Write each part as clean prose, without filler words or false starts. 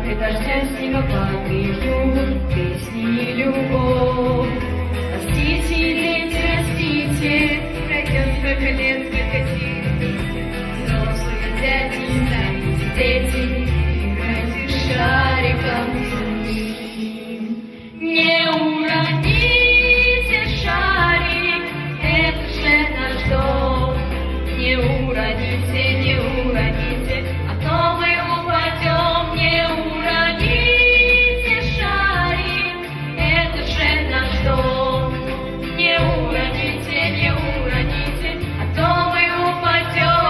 и дождя снегопады, песни и любовь. Растите, дети, растите, пройдет сколько лет, сколько зим. Взрослые дяди, знаете, дети, играйте шариком земли. Не уроните шарик, это же наш дом. Не уроните, не уроните, а то мы упадем. Не уроните шарик, это же наш дом. Не уроните, не уроните, а то мы упадем.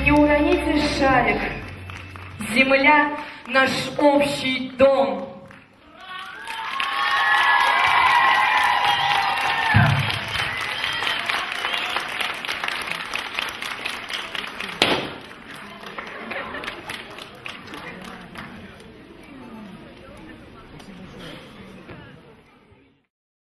Не уроните шарик, земля — наш общий дом.